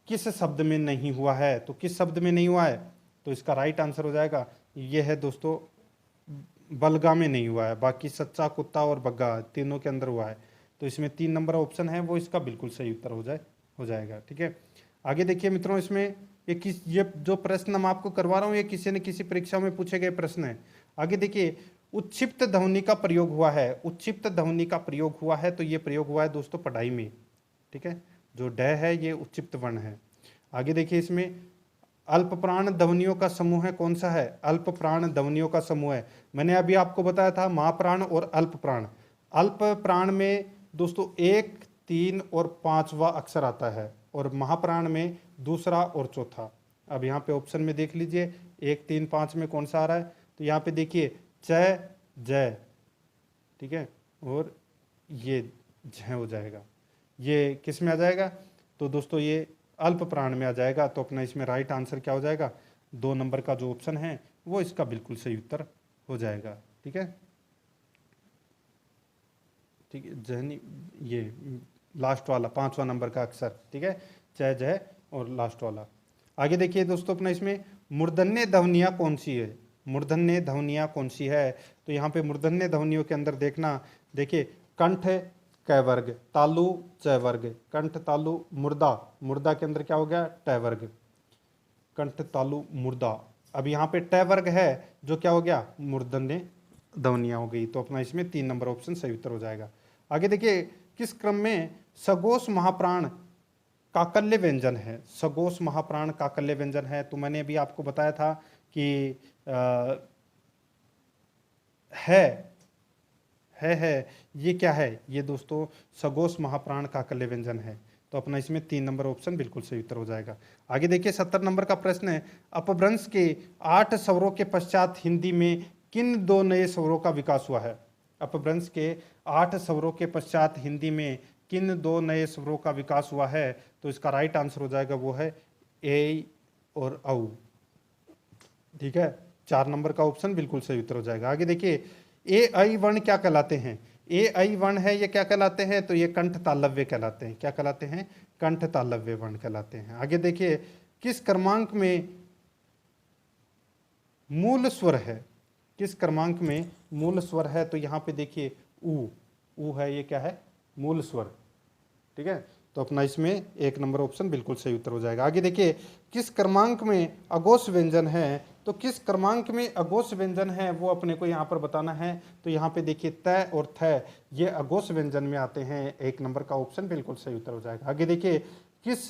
किस शब्द में नहीं हुआ है? तो किस शब्द में नहीं हुआ है? तो इसका राइट आंसर हो जाएगा ये है दोस्तों, बलगा में नहीं हुआ है, बाकी सच्चा, कुत्ता और बग्गा तीनों के अंदर हुआ है। तो इसमें 3 नंबर ऑप्शन है वो इसका बिल्कुल सही उत्तर हो जाएगा। ठीक है, आगे देखिए मित्रों, इसमें ये जो प्रश्न मैं आपको करवा रहा हूँ ये किसी न किसी परीक्षा में पूछे गए प्रश्न है। आगे देखिए, उत्क्षिप्त ध्वनि का प्रयोग हुआ है, उत्क्षिप्त ध्वनि का प्रयोग हुआ है, तो ये प्रयोग हुआ है दोस्तों पढ़ाई में। ठीक है, जो ड है ये उत्क्षिप्त वर्ण है। आगे देखिए, इसमें अल्प प्राण ध्वनियों का समूह है, कौन सा है? अल्प प्राण ध्वनियों का समूह है। मैंने अभी आपको बताया था महाप्राण और अल्प प्राण। अल्प प्राण में दोस्तों 1, 3 और 5वां अक्षर आता है, और महाप्राण में दूसरा और चौथा। अब यहाँ पे ऑप्शन में देख लीजिए 1, 3, 5 में कौन सा आ रहा है? तो यहाँ पे देखिए च, जय, ठीक है, और ये झ हो जाएगा। ये किस में आ जाएगा? तो दोस्तों ये अल्प प्राण में आ जाएगा। तो अपना इसमें राइट आंसर क्या हो जाएगा? 2 नंबर का जो ऑप्शन है वो इसका बिल्कुल सही उत्तर हो जाएगा। ठीक है, ठीक है, जहनी, ये लास्ट वाला 5वां नंबर का अक्षर। ठीक है, च, जय और लास्ट वाला। आगे देखिए दोस्तों, अपना इसमें मूर्धन्य ध्वनियाँ कौन सी है? मूर्धन्य ध्वनियाँ कौन सी है? तो यहाँ पे मूर्धन्य ध्वनियों के अंदर देखना, देखिए कंठ क वर्ग, तालु च वर्ग, कंठ तालु मुर्दा, मुर्दा के अंदर क्या हो गया? ट वर्ग, कंठ तालु मुर्दा। अब यहाँ पे ट वर्ग है जो क्या हो गया? मूर्धन्य ध्वनियाँ हो गई। तो अपना इसमें 3 नंबर ऑप्शन सही उत्तर हो जाएगा। आगे देखिए, किस क्रम में सगोश महाप्राण काकल्य व्यंजन है? सगोश महाप्राण काकल्य व्यंजन है, तो मैंने अभी आपको बताया था कि है, ये क्या है? ये दोस्तों सगोश महाप्राण काकल्य व्यंजन है। तो अपना इसमें 3 नंबर ऑप्शन बिल्कुल सही उत्तर हो जाएगा। आगे देखिए 70 नंबर का प्रश्न है, अपभ्रंश के 8 स्वरों के पश्चात हिंदी में किन 2 नए स्वरों का विकास हुआ है? अपभ्रंश के 8 स्वरों के पश्चात हिंदी में किन 2 नए स्वरों का विकास हुआ है? तो इसका राइट आंसर हो जाएगा वो है ए और औ। ठीक है, 4 नंबर का ऑप्शन बिल्कुल सही उत्तर हो जाएगा। आगे देखिए, ए आई वर्ण क्या कहलाते हैं? ए आई वर्ण है ये क्या कहलाते हैं? तो ये कंठ तालव्य कहलाते हैं। क्या कहलाते हैं? कंठ तालव्य वर्ण कहलाते हैं। आगे देखिए, किस क्रमांक में मूल स्वर है? किस क्रमांक में मूल स्वर है? तो यहाँ पे देखिए ऊ है, ये क्या है? मूल स्वर। ठीक है, तो अपना इसमें 1 नंबर ऑप्शन बिल्कुल सही उत्तर हो जाएगा। आगे देखिए, किस क्रमांक में अघोष व्यंजन है? तो किस क्रमांक में अघोष व्यंजन है वो अपने को यहाँ पर बताना है। तो यहाँ पे देखिए त और थ ये अघोष व्यंजन में आते हैं। 1 नंबर का ऑप्शन बिल्कुल सही उत्तर हो जाएगा। आगे देखिए, किस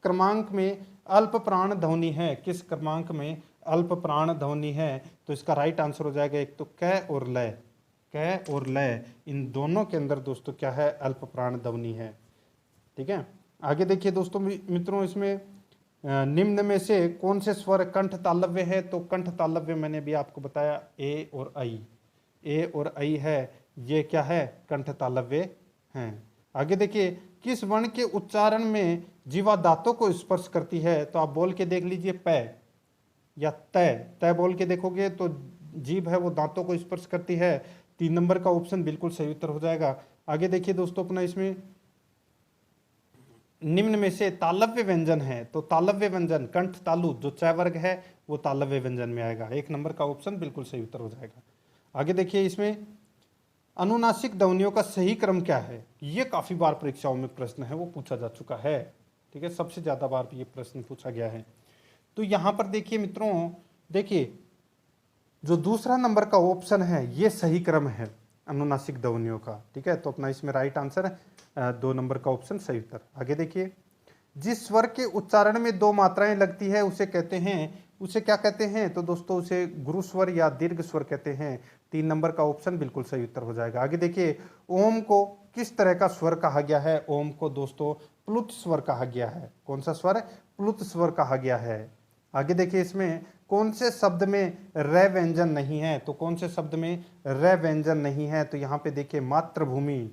क्रमांक में अल्प प्राण ध्वनि है? किस क्रमांक में अल्प प्राण ध्वनि है? तो इसका राइट आंसर हो जाएगा एक तो क और लय। क और लय, इन दोनों के अंदर दोस्तों क्या है? अल्प प्राण ध्वनि है। ठीक है, आगे देखिए दोस्तों मित्रों, इसमें निम्न में से कौन से स्वर कंठ तालव्य है? तो कंठ तालव्य मैंने भी आपको बताया ए और आई। ए और आई है, ये क्या है? कंठ तालव्य हैं। आगे देखिए, किस वर्ण के उच्चारण में जीवा दांतों को स्पर्श करती है? तो आप बोल के देख लीजिए प या तय बोल के देखोगे तो जीभ है वो दांतों को स्पर्श करती है। 3 नंबर का ऑप्शन बिल्कुल सही उत्तर हो जाएगा। आगे देखिए दोस्तों, अपना इसमें निम्न में से तालव्य व्यंजन है, तो तालव्य व्यंजन कंठ तालु जो च वर्ग है वो तालव्य व्यंजन में आएगा। 1 नंबर का ऑप्शन बिल्कुल सही उत्तर हो जाएगा। आगे देखिए इसमें अनुनासिक ध्वनियों का सही क्रम क्या है। ये काफी बार परीक्षाओं में प्रश्न है वो पूछा जा चुका है, ठीक है, सबसे ज्यादा बार ये प्रश्न पूछा गया है। तो यहां पर देखिए मित्रों, देखिए जो दूसरा नंबर का ऑप्शन है ये सही क्रम है अनुनासिक ध्वनियों का, ठीक है। तो अपना इसमें राइट आंसर 2 नंबर का ऑप्शन सही उत्तर। आगे देखिए जिस स्वर के उच्चारण में 2 मात्राएं लगती है उसे कहते हैं, उसे क्या कहते हैं, तो दोस्तों उसे गुरु स्वर या दीर्घ स्वर कहते हैं। 3 नंबर का ऑप्शन बिल्कुल सही उत्तर हो जाएगा। आगे देखिए ओम को किस तरह का स्वर कहा गया है। ओम को दोस्तों प्लुत स्वर कहा गया है। कौन सा स्वर? प्लुत स्वर कहा गया है। आगे देखिए इसमें कौन से शब्द में र व्यंजन नहीं है, तो कौन से शब्द में र व्यंजन नहीं है, तो यहाँ पे देखिए मातृभूमि,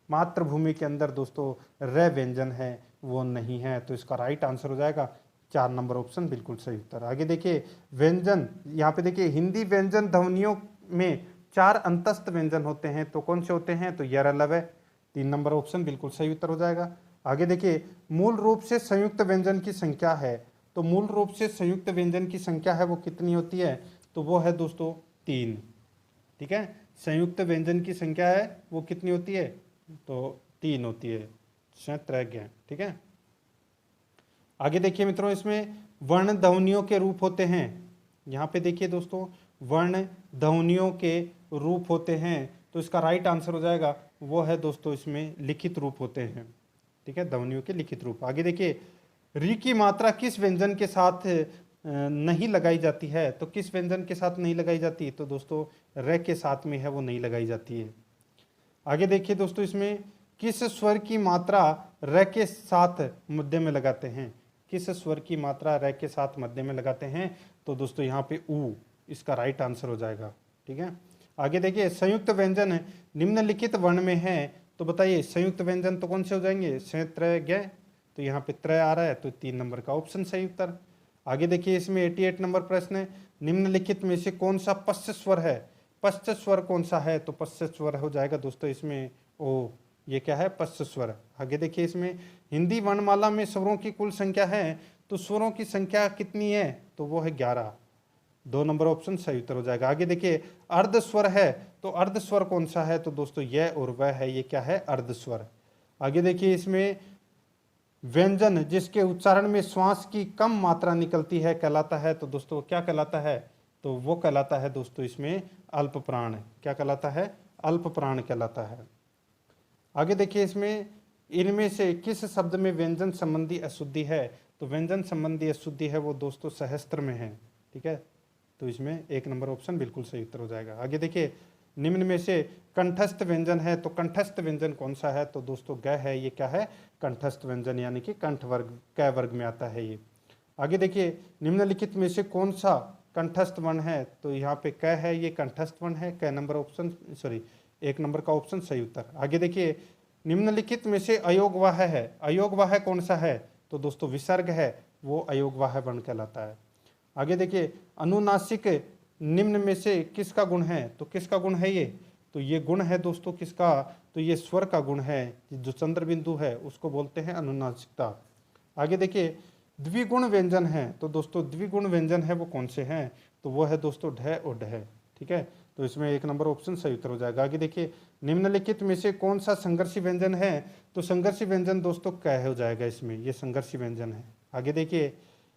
मातृभूमि के अंदर दोस्तों र व्यंजन है वो नहीं है, तो इसका राइट आंसर हो जाएगा 4 नंबर ऑप्शन बिल्कुल सही उत्तर। आगे देखिए व्यंजन, यहाँ पे देखिए हिंदी व्यंजन ध्वनियों में 4 अंतस्थ व्यंजन होते हैं, तो कौन से होते हैं, तो यरलव है। 3 नंबर ऑप्शन बिल्कुल सही उत्तर हो जाएगा। आगे देखिए मूल रूप से संयुक्त व्यंजन की संख्या है, तो मूल रूप से संयुक्त व्यंजन की संख्या है वो कितनी होती है, तो वो है दोस्तों 3, ठीक है। संयुक्त व्यंजन की संख्या है वो कितनी होती है, तो 3 होती है, शत्रज्ञ, ठीक है। आगे देखिए मित्रों इसमें वर्ण ध्वनियों के रूप होते हैं। यहाँ पे देखिए दोस्तों वर्ण ध्वनियों के रूप होते हैं, तो इसका राइट आंसर हो जाएगा वो है दोस्तों इसमें लिखित रूप होते हैं, ठीक है, ध्वनियों के लिखित रूप। आगे देखिए री की मात्रा किस व्यंजन के साथ नहीं लगाई जाती है, तो किस व्यंजन के साथ नहीं लगाई जाती, तो दोस्तों र के साथ में है वो नहीं लगाई जाती है। आगे देखिए दोस्तों इसमें किस स्वर की मात्रा र के साथ मध्य में लगाते हैं, किस स्वर की मात्रा र के साथ मध्य में लगाते हैं, तो दोस्तों यहाँ पे ऊ इसका राइट आंसर हो जाएगा, ठीक है। आगे देखिए संयुक्त व्यंजन निम्नलिखित वर्ण में है, तो बताइए संयुक्त व्यंजन तो कौन से हो जाएंगे, स त्र ज्ञ, तो यहाँ पे त्रय आ रहा है, तो 3 नंबर का ऑप्शन सही उत्तर। आगे देखिए इसमें 88 नंबर प्रश्न है, निम्नलिखित में से कौन सा पश्च स्वर है, पश्च स्वर कौन सा है, तो पश्च स्वर हो जाएगा दोस्तों इसमें ओ, ये क्या है, पश्च स्वर। आगे देखिए इसमें हिंदी वर्णमाला में स्वरों की कुल संख्या है, तो स्वरों की संख्या कितनी है, तो वो है 11, 2 नंबर ऑप्शन सही उत्तर हो जाएगा। आगे देखिए अर्ध स्वर है, तो अर्ध स्वर कौन सा है, तो दोस्तों यह और वह है, ये क्या है, अर्ध स्वर। आगे देखिए इसमें व्यंजन जिसके उच्चारण में श्वास की कम मात्रा निकलती है कहलाता है, तो दोस्तों क्या कहलाता है, तो वो कहलाता है दोस्तों इसमें अल्प प्राण। क्या कहलाता है, अल्प प्राण कहलाता है। आगे देखिए इसमें इनमें से किस शब्द में व्यंजन संबंधी अशुद्धि है, तो व्यंजन संबंधी अशुद्धि है वो दोस्तों सहस्त्र में है, ठीक है, तो इसमें 1 नंबर ऑप्शन बिल्कुल सही उत्तर हो जाएगा। आगे देखिए निम्न में से कंठस्थ व्यंजन है, तो कंठस्थ व्यंजन कौन सा है, तो दोस्तों ग है, ये क्या है, कंठस्थ व्यंजन यानी कि कंठ वर्ग क वर्ग में आता है ये। आगे देखिए निम्नलिखित में से कौन सा कंठस्थ वर्ण है, तो यहाँ पे क है, ये कंठस्थ वर्ण है, क नंबर ऑप्शन सॉरी 1 नंबर का ऑप्शन सही उत्तर। आगे देखिए निम्नलिखित में से अयोगवाह है, अयोगवाह कौन सा है, तो दोस्तों विसर्ग है, वो अयोगवाह वर्ण कहलाता है। आगे देखिए अनुनासिक निम्न में से किसका गुण है, तो किसका गुण है ये, तो ये गुण है दोस्तों किसका, तो ये स्वर का गुण है, जो चंद्र बिंदु है उसको बोलते हैं अनुनासिकता। आगे देखिए द्विगुण व्यंजन है, तो दोस्तों द्विगुण व्यंजन है वो कौन से हैं, तो वो है दोस्तों ढ और ढ, ठीक है, तो इसमें 1 नंबर ऑप्शन सही उत्तर हो जाएगा। आगे देखिए निम्नलिखित में से कौन सा संघर्षी व्यंजन है, तो संघर्षी व्यंजन दोस्तों क हो जाएगा, इसमें ये संघर्षी व्यंजन है। आगे देखिए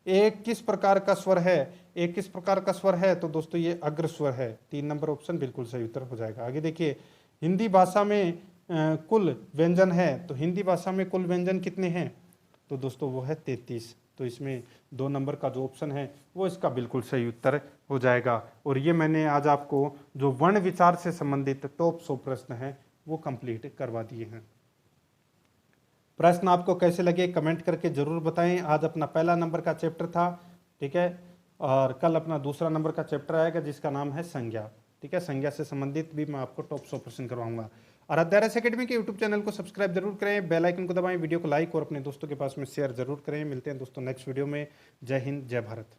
एक किस प्रकार का स्वर है, एक किस प्रकार का स्वर है, तो दोस्तों ये अग्र स्वर है, 3 नंबर ऑप्शन बिल्कुल सही उत्तर हो जाएगा। आगे देखिए हिंदी भाषा में कुल व्यंजन है, तो हिंदी भाषा में कुल व्यंजन कितने हैं, तो दोस्तों वो है 33, तो इसमें 2 नंबर का जो ऑप्शन है वो इसका बिल्कुल सही उत्तर हो जाएगा। और ये मैंने आज आपको जो वर्ण विचार से संबंधित टॉप 100 प्रश्न हैं वो कंप्लीट करवा दिए हैं। प्रश्न आपको कैसे लगे कमेंट करके जरूर बताएं। आज अपना पहला नंबर का चैप्टर था, ठीक है, और कल अपना दूसरा नंबर का चैप्टर आएगा जिसका नाम है संज्ञा, ठीक है, संज्ञा से संबंधित भी मैं आपको टॉप 100 प्रश्न करवाऊंगा। आराध्या आरएस एकेडमी के यूट्यूब चैनल को सब्सक्राइब जरूर करें, बेल आइकन को दबाएं, वीडियो को लाइक और अपने दोस्तों के पास में शेयर जरूर करें। मिलते हैं दोस्तों नेक्स्ट वीडियो में। जय हिंद, जय भारत।